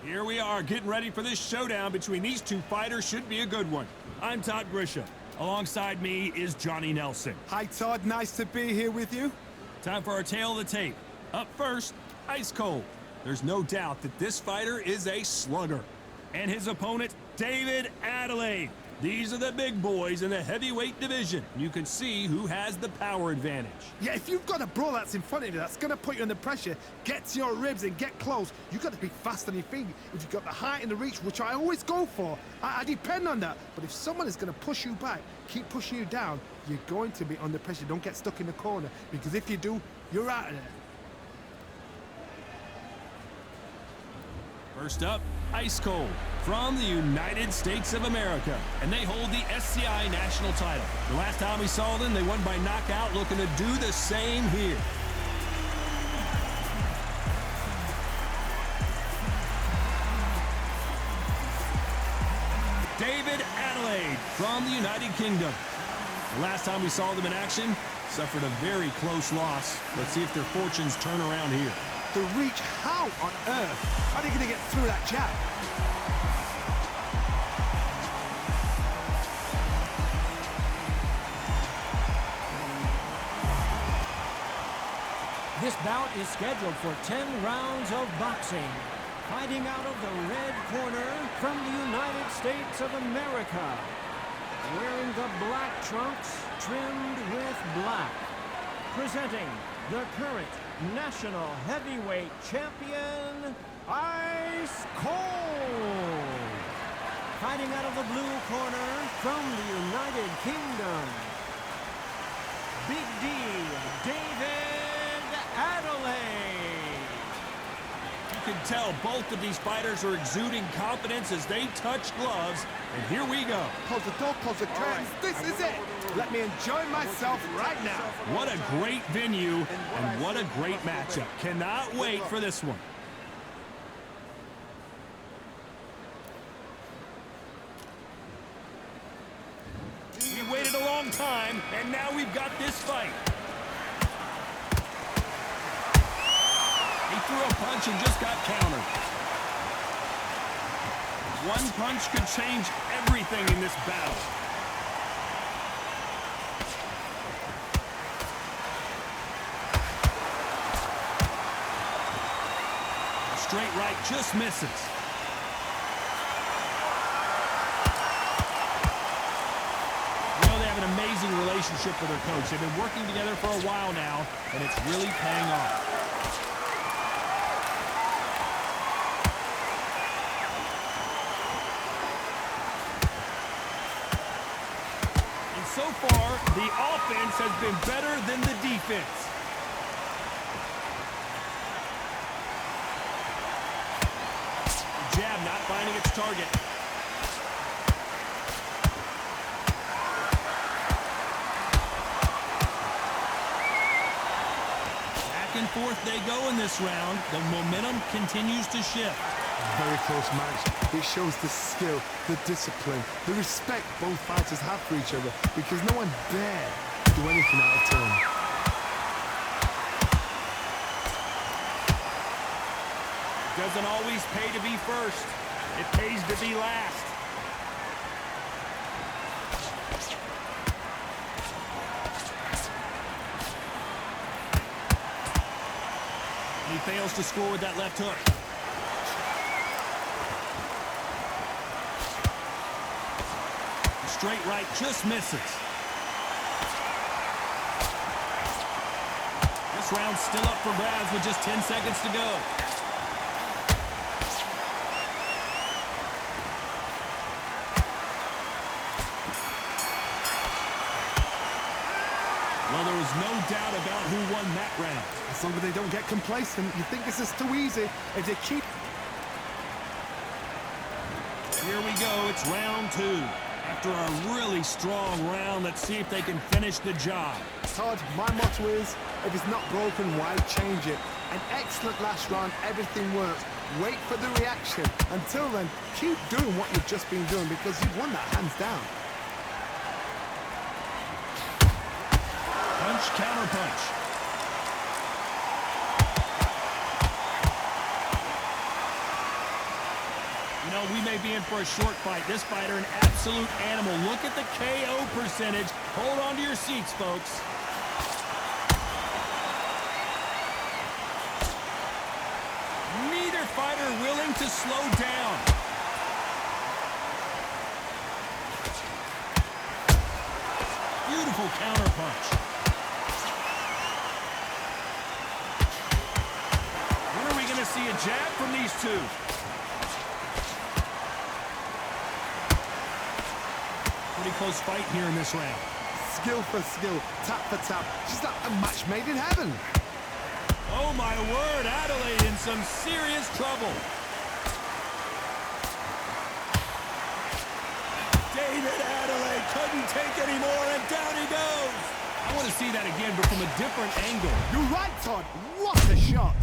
Here we are getting ready for this showdown between these two fighters. Should be a good one. I'm Todd Grisham. Alongside me is Johnny Nelson. Hi Todd, nice to be here with you. Time for our tale of the tape. Up first, ice cold. There's no doubt that this fighter is a slugger. And his opponent, David Adelaide. These are the big boys in the heavyweight division. You can see who has the power advantage. Yeah, if you've got a brawl that's in front of you, that's going to put you under pressure, get to your ribs and get close, you've got to be fast on your feet. If you've got the height and the reach, which I always go for, I depend on that. But if someone is going to push you back, keep pushing you down, you're going to be under pressure. Don't get stuck in the corner, because if you do, you're out of there. First up, ice cold from the United States of America, and they hold the SCI national title. The last time we saw them, they won by knockout, looking to do the same here. David Adelaide from the United Kingdom. The last time we saw them in action, suffered a very close loss. Let's see if their fortunes turn around here. The reach, how on earth are they going to get through that jab? This bout is scheduled for 10 rounds of boxing. Fighting out of the red corner from the United States of America. Wearing the black trunks trimmed with black. Presenting the current national heavyweight champion, Ice Cold. Fighting out of the blue corner from the United Kingdom, Big D, David Adelaide. You can tell both of these fighters are exuding confidence as they touch gloves. And here we go. Close the door, close the curtains. This is it. Let me enjoy myself right now. What a great venue and what a great matchup. Cannot wait for this one. We waited a long time, and now we've got this fight. He threw a punch and just got countered. One punch could change everything in this battle. A straight right just misses. You know, they have an amazing relationship with their coach. They've been working together for a while now, and it's really paying off. So far, the offense has been better than the defense. The jab not finding its target. Back and forth they go in this round. The momentum continues to shift. Very close match. It shows the skill, the discipline, the respect both fighters have for each other, because no one dare do anything out of turn. It doesn't always pay to be first. It pays to be last. He fails to score with that left hook. Straight right just misses. This round's still up for grabs with just 10 seconds to go. Well, there was no doubt about who won that round. As long as they don't get complacent, you think this is too easy. If they keep... Here we go, it's round two. After a really strong round, let's see if they can finish the job. Todd, my motto is, if it's not broken, why change it? An excellent last round, everything works. Wait for the reaction. Until then, keep doing what you've just been doing, because you've won that hands down. Punch, counter punch. well, we may be in for a short fight. This fighter, an absolute animal. Look at the KO percentage. Hold on to your seats, folks. Neither fighter willing to slow down. Beautiful counterpunch. When are we going to see a jab from these two? Pretty close fight here in this round. Skill for skill, tap for tap. Just like a match made in heaven. Oh my word, Adelaide in some serious trouble. David Adelaide couldn't take any more, and down he goes. I want to see that again, but from a different angle. You're right, Todd. What a shot.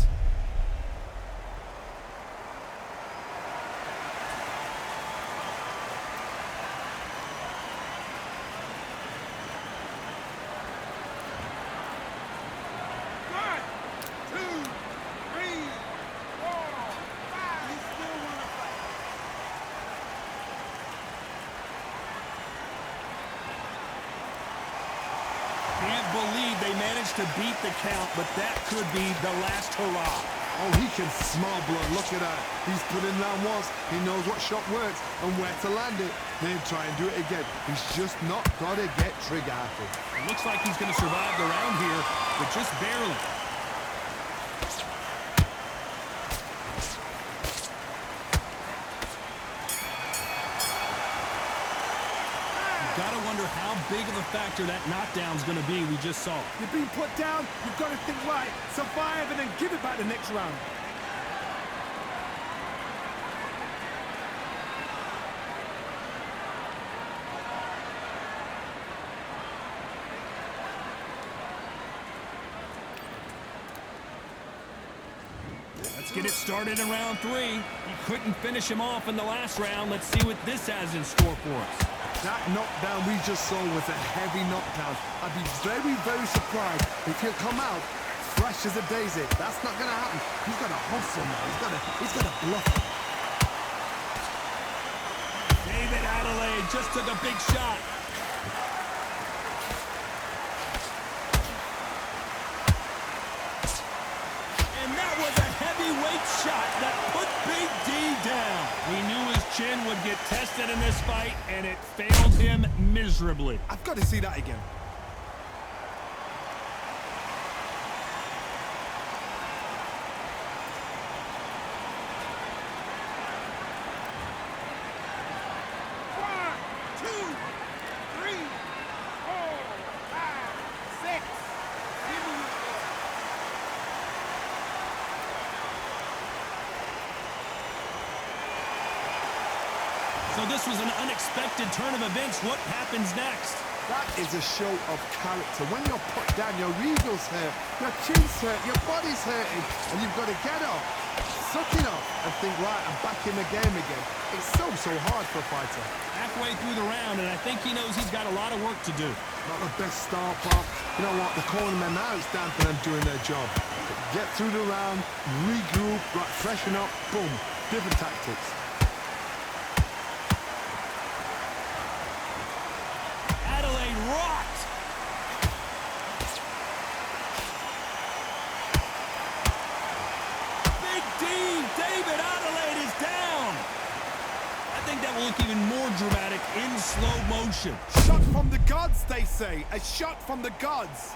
Can't believe they managed to beat the count, but that could be the last hurrah. Oh, he can smell blood. Look at that. He's put in round once. He knows what shot works and where to land it. Then try and do it again. He's just not got to get trigger happy. It looks like he's going to survive the round here, but just barely. Gotta wonder how big of a factor that knockdown's gonna be we just saw. You're being put down, you've got to think right, survive, and then give it back the next round. Let's get it started in round 3. He couldn't finish him off in the last round. Let's see what this has in store for us. That knockdown we just saw was a heavy knockdown. I'd be very, very surprised if he'll come out fresh as a daisy. That's not going to happen. He's got to hustle now. He's got to bluff. David Adelaide just took a big shot. And that was a heavyweight shot that put Big D down. We knew his chin would get tested in this fight, and it failed him miserably. I've got to see that again. So this was an unexpected turn of events. What happens next? That is a show of character. When you're put down, your eagle's hurt, your chin's hurt, your body's hurting, and you've got to get up, suck it up, and think, right, I'm back in the game again. It's so hard for a fighter. Halfway through the round, and I think he knows he's got a lot of work to do. Not the best start, but you know what? The cornermen now, it's down to them doing their job. Get through the round, regroup, right, freshen up, boom, different tactics. Rocked. Big D, David Adelaide is down. I think that will look even more dramatic in slow motion. Shot from the gods, they say. A shot from the gods.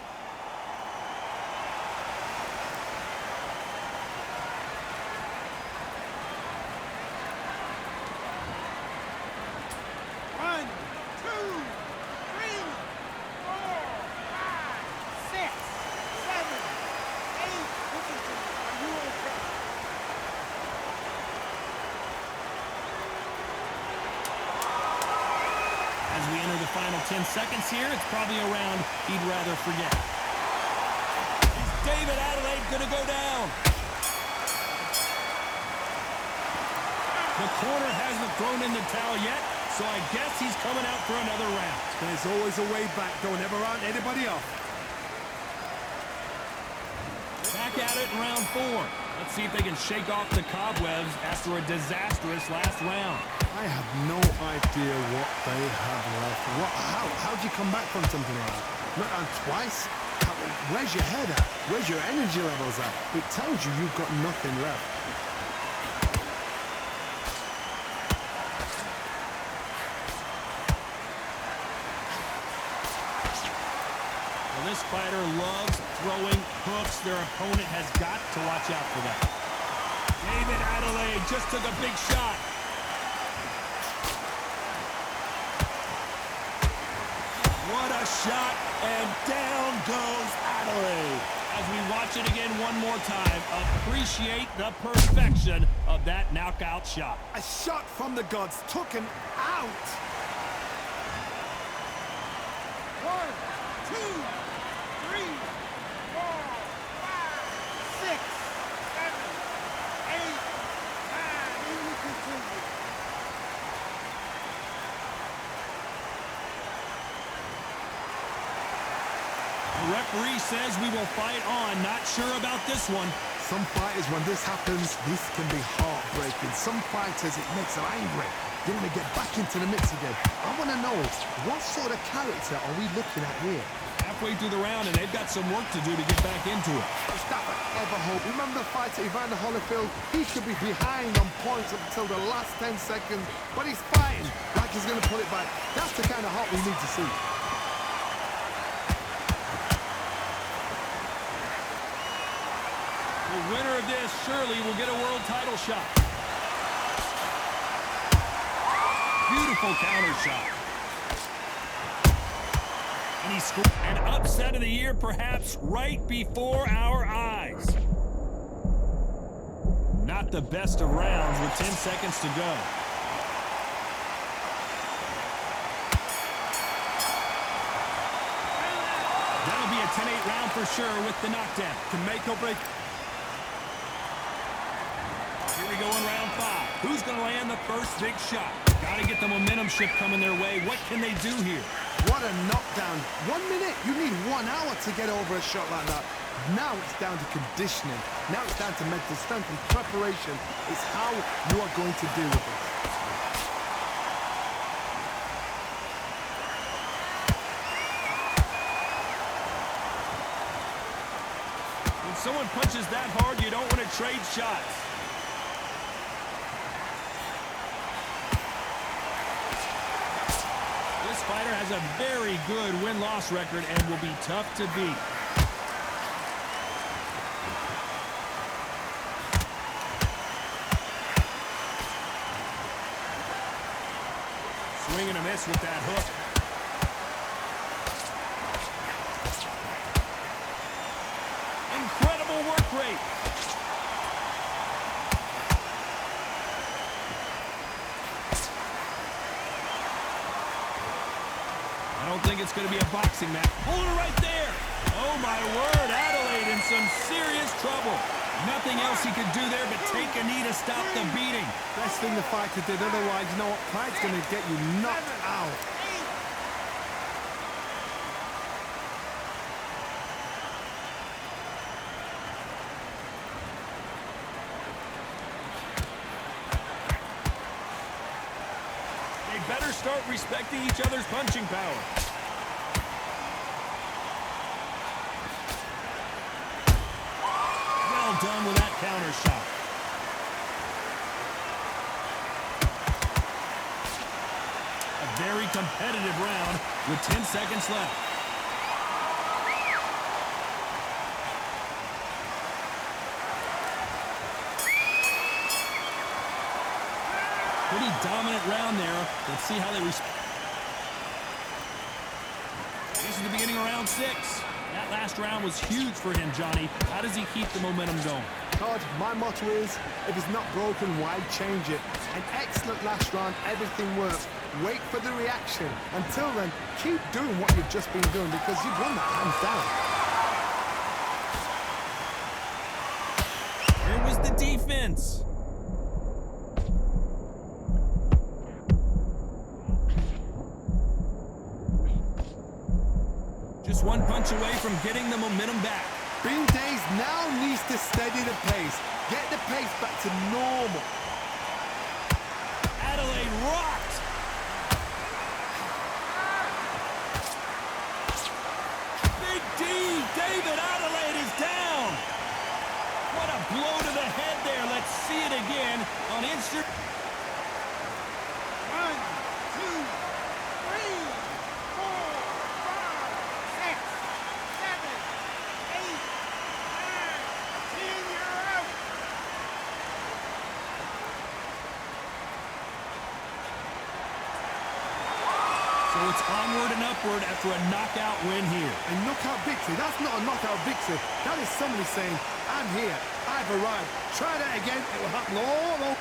As we enter the final 10 seconds here, it's probably a round he'd rather forget. Is David Adelaide going to go down? The corner hasn't thrown in the towel yet, so I guess he's coming out for another round. There's always a way back. Don't ever round anybody off. Back at it in round 4. Let's see if they can shake off the cobwebs after a disastrous last round. I have no idea what they have left. How do you come back from something like that? Not on twice? Where's your head at? Where's your energy levels at? It tells you you've got nothing left. Well, this fighter loves throwing hooks. Their opponent has got to watch out for that. David Adelaide just took a big shot. What a shot, and down goes Adelaide. As we watch it again one more time, appreciate the perfection of that knockout shot. A shot from the gods took him out. 1, 2, 3, 4, 5, 6, 7, 8, 9. He will continue. The referee says we will fight on. Not sure about this one. Some fighters, when this happens, this can be heartbreaking. Some fighters, it makes them angry. They want to get back into the mix again. I want to know, what sort of character are we looking at here? Halfway through the round, and they've got some work to do to get back into it. Is that ever hope? Remember the fighter Evander Holyfield? He could be behind on points up until the last 10 seconds, but he's fighting like he's going to pull it back. That's the kind of heart we need to see. The winner of this surely will get a world title shot. Beautiful counter shot. And he scored an upset of the year, perhaps right before our eyes. Not the best of rounds with 10 seconds to go. That'll be a 10-8 round for sure with the knockdown. To make or break. Here we go in round 5. Who's going to land the first big shot? Got to get the momentum shift coming their way. What can they do here? What a knockdown. 1 minute, you need 1 hour to get over a shot like that. Now it's down to conditioning. Now it's down to mental strength and preparation. It's how you are going to deal with it. When someone punches that hard, you don't want to trade shots. This fighter has a very good win-loss record and will be tough to beat. Swing and a miss with that hook. Incredible work rate. I don't think it's going to be a boxing match. Hold it right there. Oh, my word. Adelaide in some serious trouble. Nothing else he could do there but take a knee to stop the beating. Best thing the fighter did. Otherwise, you know what? Pride's going to get you knocked out. They better start respecting each other's punching power. Well done with that counter shot. A very competitive round with 10 seconds left. Pretty dominant round there. Let's see how they respond. This is the beginning of round 6. That last round was huge for him, Johnny. How does he keep the momentum going? Todd, my motto is, if it's not broken, why change it? An excellent last round, everything works. Wait for the reaction. Until then, keep doing what you've just been doing because you've won that hands down. Where was the defense? Just one punch away from getting the momentum back. Bing Days now needs to steady the pace. Get the pace back to normal. Adelaide rocked. Big D, David Adelaide is down. What a blow to the head there. Let's see it again on instant. 1, 2, 3, 4, 5, 6, 7, 8, 9, 10, you're out. So it's onward and upward after a knockout win here. A knockout victory? That's not a knockout victory. That is somebody saying, I'm here, I've arrived. Try that again, it will happen all over.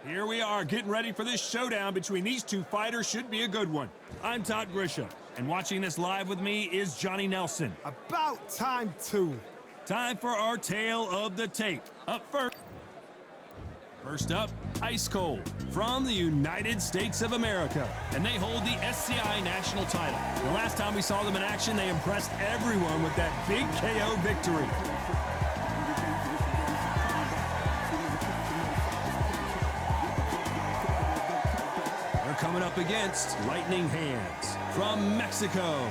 Here we are getting ready for this showdown between these two fighters. Should be a good one. I'm Todd Grisham, and watching this live with me is Johnny Nelson. About time too. Time for our tale of the tape. Up first. First up, Ice Cold from the United States of America, and they hold the SCI national title. The last time we saw them in action, they impressed everyone with that big KO victory. Coming up against Lightning Hands from Mexico,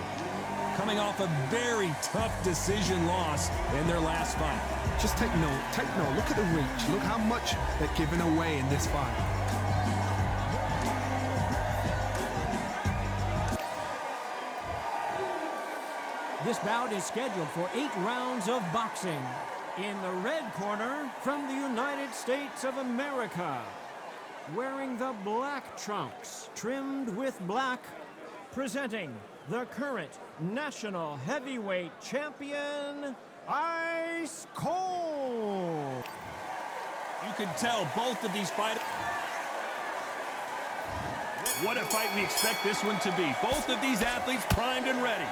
coming off a very tough decision loss in their last fight. Just take note, look at the reach, look how much they're giving away in this fight. This bout is scheduled for 8 rounds of boxing. In the red corner, from the United States of America, wearing the black trunks, trimmed with black, presenting the current national heavyweight champion, Ice Cold. You can tell both of these fighters. What a fight we expect this one to be. Both of these athletes primed and ready.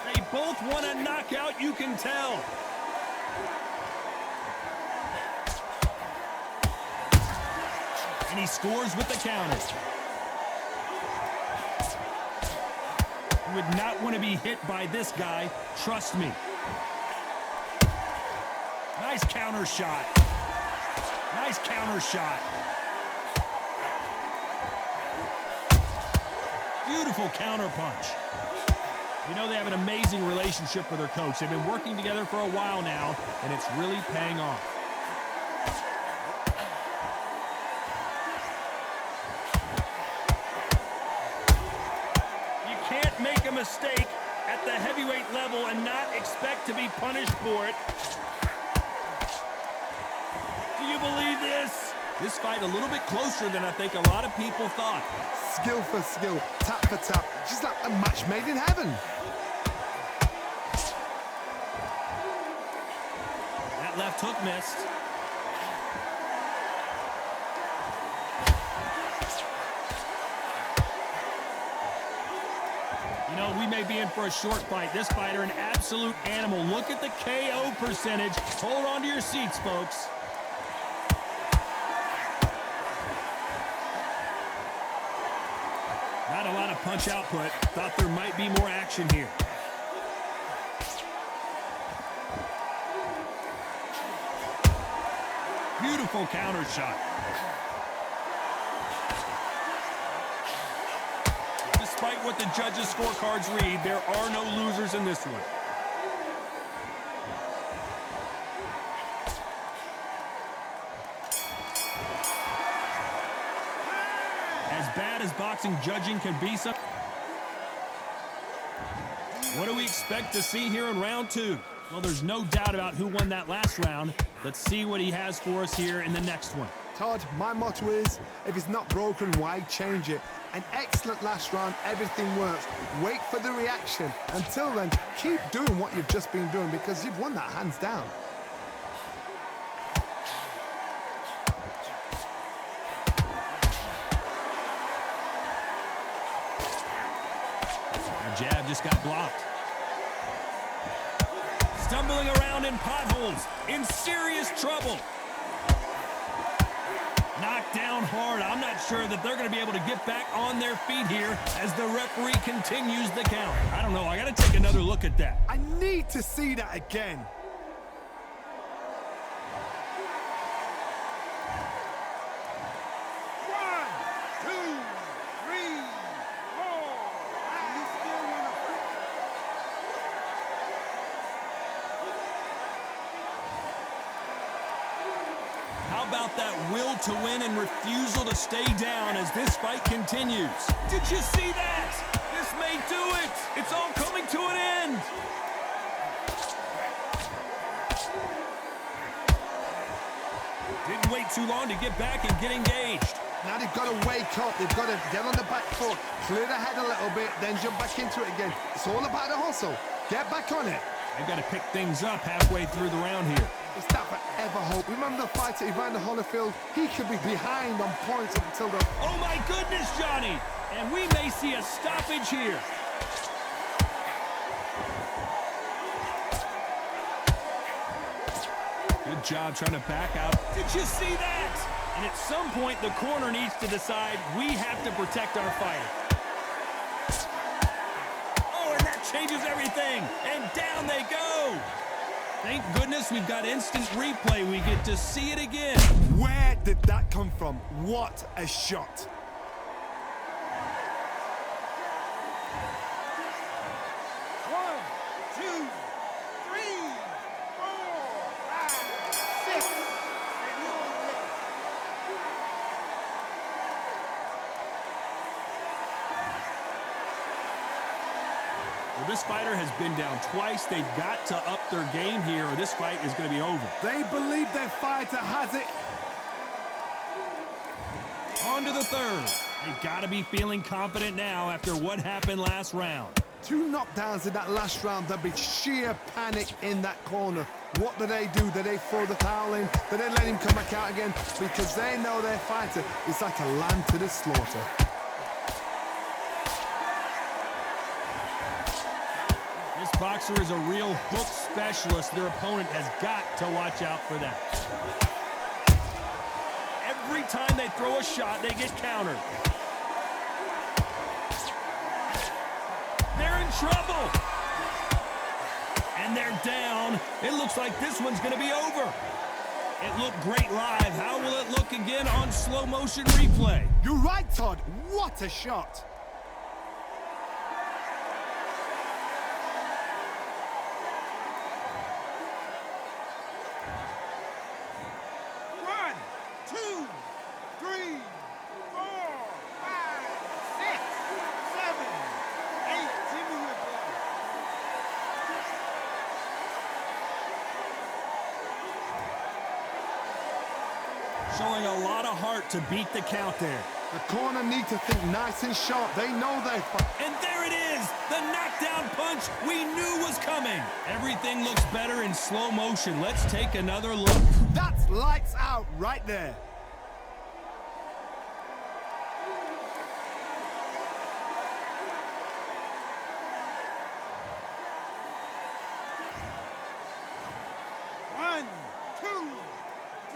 They both want a knockout, you can tell. And he scores with the counter. You would not want to be hit by this guy, trust me. Nice counter shot. Nice counter shot. Beautiful counter punch. You know they have an amazing relationship with their coach. They've been working together for a while now, and it's really paying off. Make a mistake at the heavyweight level and not expect to be punished for it. Do you believe this? This fight a little bit closer than I think a lot of people thought. Skill for skill, tap for tap, just like a match made in heaven. That left hook missed. You know, we may be in for a short fight. This fighter, an absolute animal. Look at the KO percentage. Hold on to your seats, folks. Not a lot of punch output. Thought there might be more action here. Beautiful counter shot. Despite what the judges' scorecards read, there are no losers in this one. As bad as boxing judging can be, what do we expect to see here in round 2? Well, there's no doubt about who won that last round. Let's see what he has for us here in the next one. Todd, my motto is, if it's not broken, why change it? An excellent last round, everything works. Wait for the reaction. Until then, keep doing what you've just been doing because you've won that hands down. That jab just got blocked. Stumbling around in potholes, in serious trouble. Knocked down hard. I'm not sure that they're going to be able to get back on their feet here as the referee continues the count. I don't know. I got to take another look at that. I need to see that again. How about that will to win and refusal to stay down as this fight continues? Did you see that? This may do it. It's all coming to an end. Didn't wait too long to get back and get engaged. Now they've got to wake up. They've got to get on the back foot, clear the head a little bit, then jump back into it again. It's all about the hustle. Get back on it. They've got to pick things up halfway through the round here. It's that forever hope. Remember the fight at Evander Holyfield? He could be behind on points up until the... Oh my goodness, Johnny! And we may see a stoppage here. Good job trying to back out. Did you see that? And at some point, the corner needs to decide we have to protect our fighter. Oh, and that changes everything. And down they go. Thank goodness we've got instant replay. We get to see it again. Where did that come from? What a shot. One, two, three, four, five, six. And you're ready. Well, this fighter has been down twice. They've got to up their game here, or this fight is going to be over. They believe their fighter has it. On to the third. They've got to be feeling confident now after what happened last round. 2 knockdowns in that last round. There'll be sheer panic in that corner. What do? Do they throw the towel in? Do they let him come back out again? Because they know their fighter is like a lamb to the slaughter. This boxer is a real hook specialist. Their opponent has got to watch out for that. Every time they throw a shot, they get countered. They're in trouble. And they're down. It looks like this one's going to be over. It looked great live. How will it look again on slow motion replay? You're right, Todd. What a shot. One, two, three, four, five, six, seven, eight. Give me your blood. Showing a lot of heart to beat the count there. The corner need to think nice and sharp. They know they fight. And there it is, the knockdown punch we knew was coming. Everything looks better in slow motion. Let's take another look. That's lights out right there. One, two,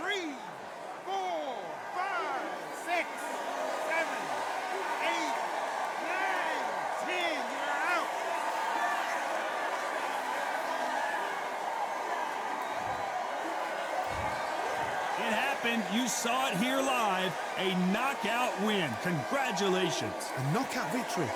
three, four, five, six, seven, eight, nine, 10. You're out. It happened. You saw it here live. A knockout win. Congratulations. A knockout victory.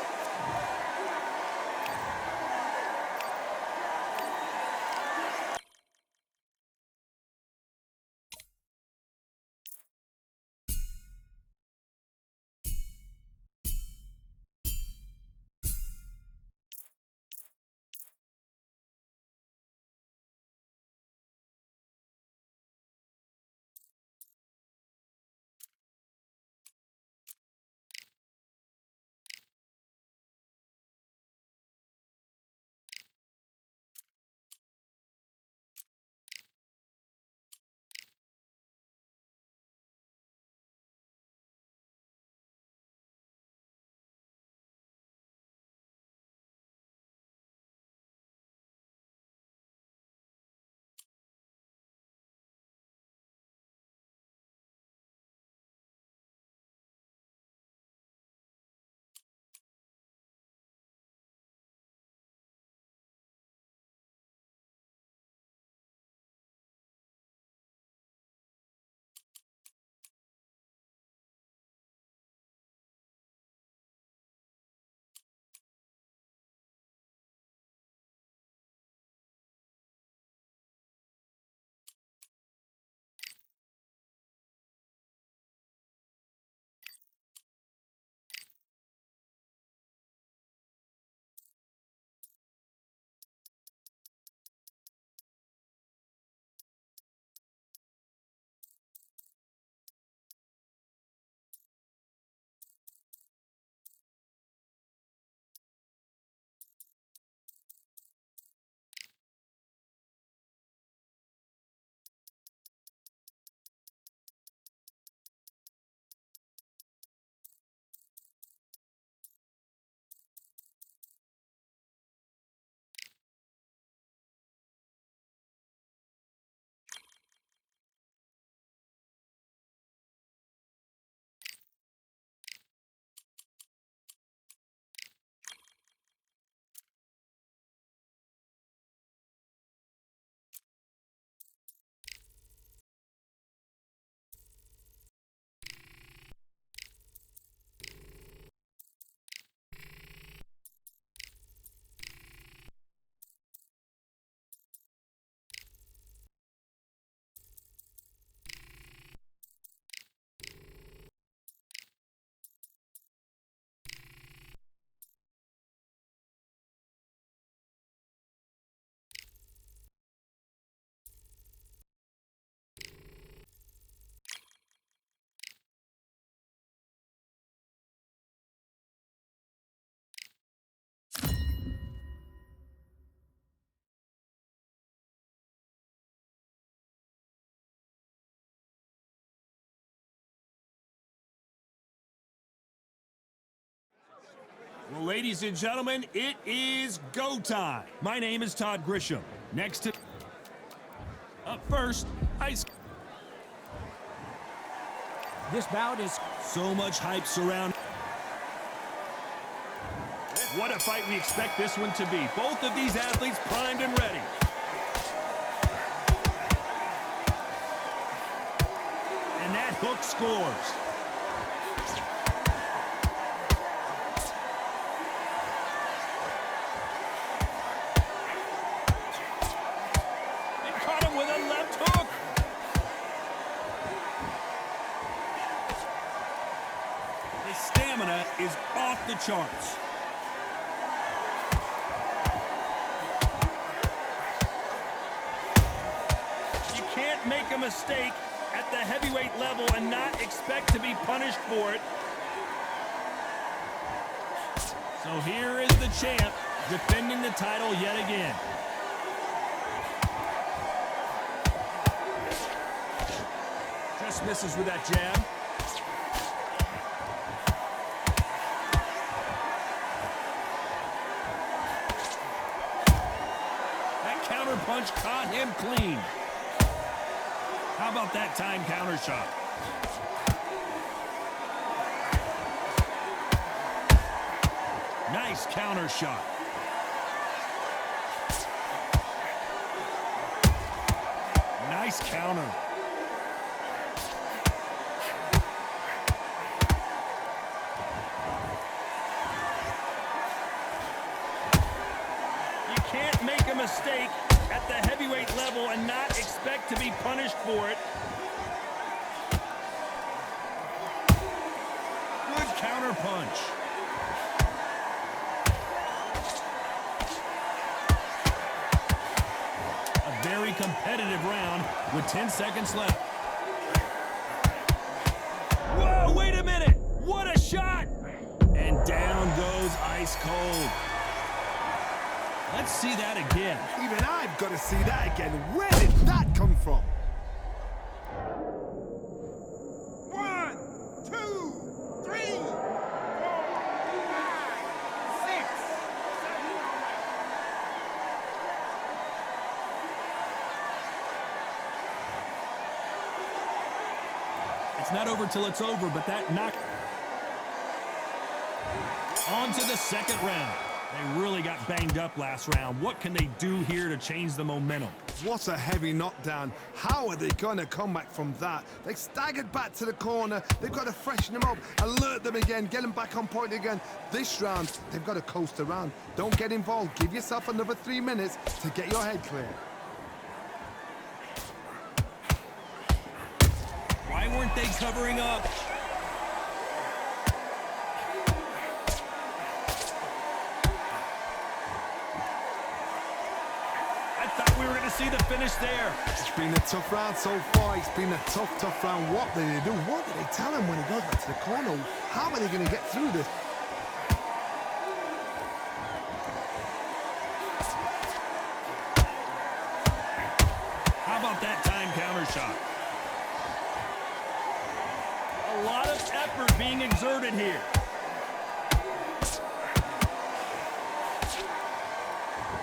Well, ladies and gentlemen, it is go time. My name is Todd Grisham. Next to... Up first, Ice... This bout is... So much hype surrounding... What a fight we expect this one to be. Both of these athletes primed and ready. And that hook scores. They caught him with a left hook. His stamina is off the charts. Make a mistake at the heavyweight level and not expect to be punished for it. So here is the champ defending the title yet again. Just misses with that jab. That counter punch caught him clean. How about that time counter shot? Nice counter shot. Nice counter. You can't make a mistake at the heavyweight level and not expect to be punished for it. Good counter punch. A very competitive round with 10 seconds left. Whoa, wait a minute. What a shot. And down goes ice cold. Let's see that again. Even I've got to see that again. Where did that come from? 1, 2, 3, 4, 5, 6, 7. It's not over till it's over, but that knock. On to the second round. They really got banged up last round. What can they do here to change the momentum? What a heavy knockdown. How are they going to come back from that? They staggered back to the corner. They've got to freshen them up, alert them again, get them back on point again. This round, they've got to coast around. Don't get involved. Give yourself another 3 minutes to get your head clear. Why weren't they covering up? We were going to see the finish there. It's been a tough round so far. It's been a tough round. What did they do? What did they tell him when he goes back to the corner? How are they going to get through this? How about that time counter shot? A lot of effort being exerted here.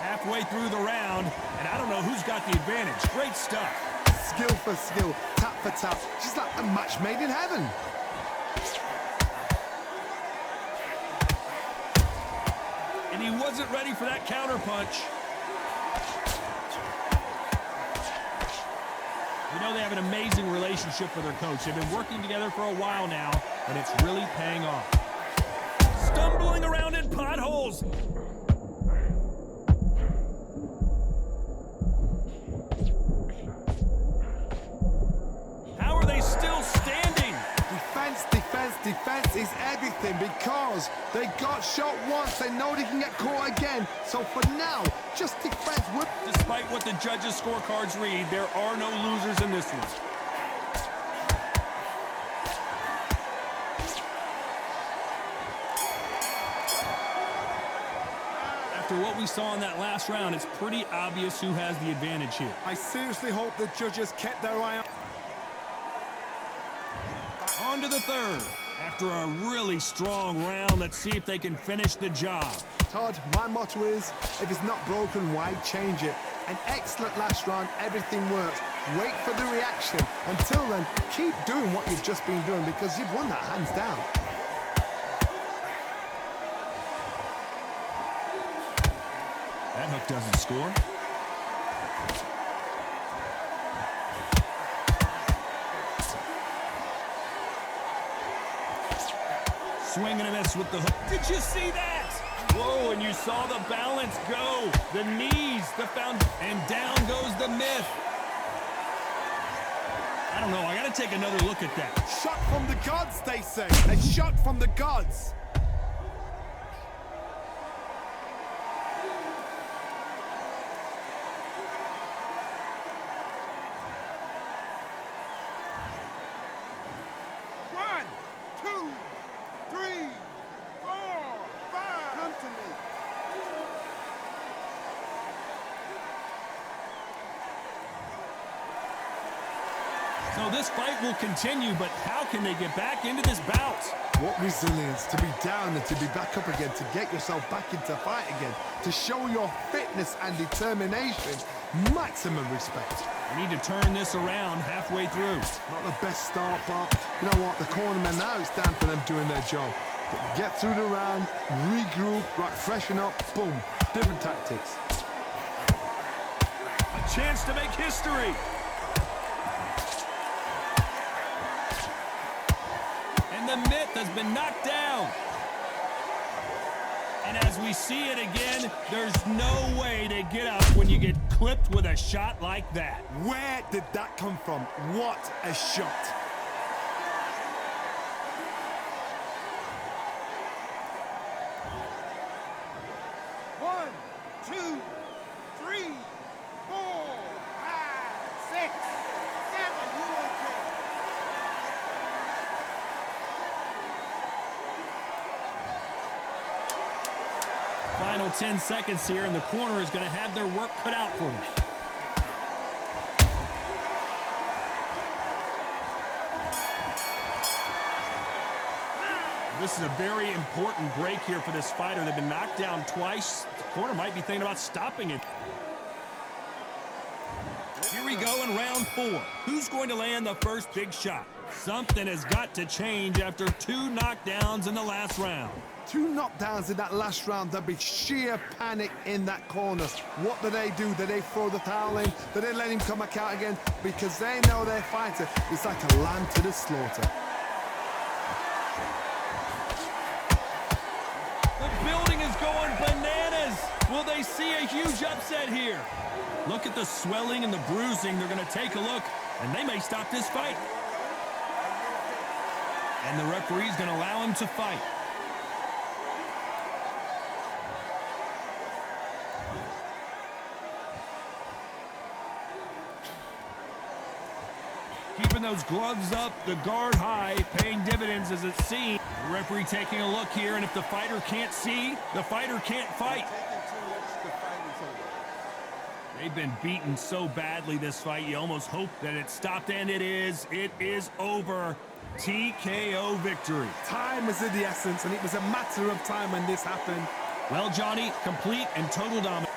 Halfway through the round, and I don't know who's got the advantage. Great stuff. Skill for skill, tap for tap. Just like a match made in heaven. And he wasn't ready for that counter punch. You know they have an amazing relationship with their coach. They've been working together for a while now, and it's really paying off. Stumbling around in potholes. How are they still standing? Defense is everything because they got shot once. They know they can get caught again. So for now, just defense. Despite what the judges' scorecards read, there are no losers in this one. After what we saw in that last round, it's pretty obvious who has the advantage here. I seriously hope the judges kept their eye on. On to the third. After a really strong round, let's see if they can finish the job. Todd, my motto is, if it's not broken, why change it? An excellent last round, everything works. Wait for the reaction. Until then, keep doing what you've just been doing because you've won that hands down. That hook doesn't score. Swing and a miss with the hook. Did you see that? Whoa, and you saw the balance go. The knees, the foundation, and down goes the myth. I don't know, I gotta take another look at that. Shot from the gods, they say. A shot from the gods. One, two, three, four, five. Come to me. So this fight will continue, but how can they get back into this bout? What resilience to be down and to be back up again, to get yourself back into fight again, to show your fitness and determination. Maximum respect. We need to turn this around halfway through. Not the best start, but you know what? The cornermen, now it's down for them doing their job. Get through the round, regroup, right, freshen up, boom. Different tactics. A chance to make history. And the myth has been knocked down. And as we see it again, there's no way to get up when you get clipped with a shot like that. Where did that come from? What a shot. One, two, three, four, five, six, seven. You okay? Final 10 seconds here, and the corner is going to have their work cut out for them. This is a very important break here for this fighter. They've been knocked down twice. The corner might be thinking about stopping it. Here we go in round 4. Who's going to land the first big shot? Something has got to change after 2 knockdowns in the last round. 2 knockdowns in that last round. There'll be sheer panic in that corner. What do? Do they throw the towel in? Do they let him come back out again? Because they know their fighter is like a lamb to the slaughter. The building is going bananas. Will they see a huge upset here? Look at the swelling and the bruising. They're going to take a look, and they may stop this fight. And the referee's going to allow him to fight. Keeping those gloves up, the guard high, paying dividends as it seems. The referee taking a look here, and if the fighter can't see, the fighter can't fight. They've been beaten so badly this fight, you almost hope that it stopped, and it is. It is over. TKO victory. Time is of the essence, and it was a matter of time when this happened. Well, Johnny, complete and total dominance.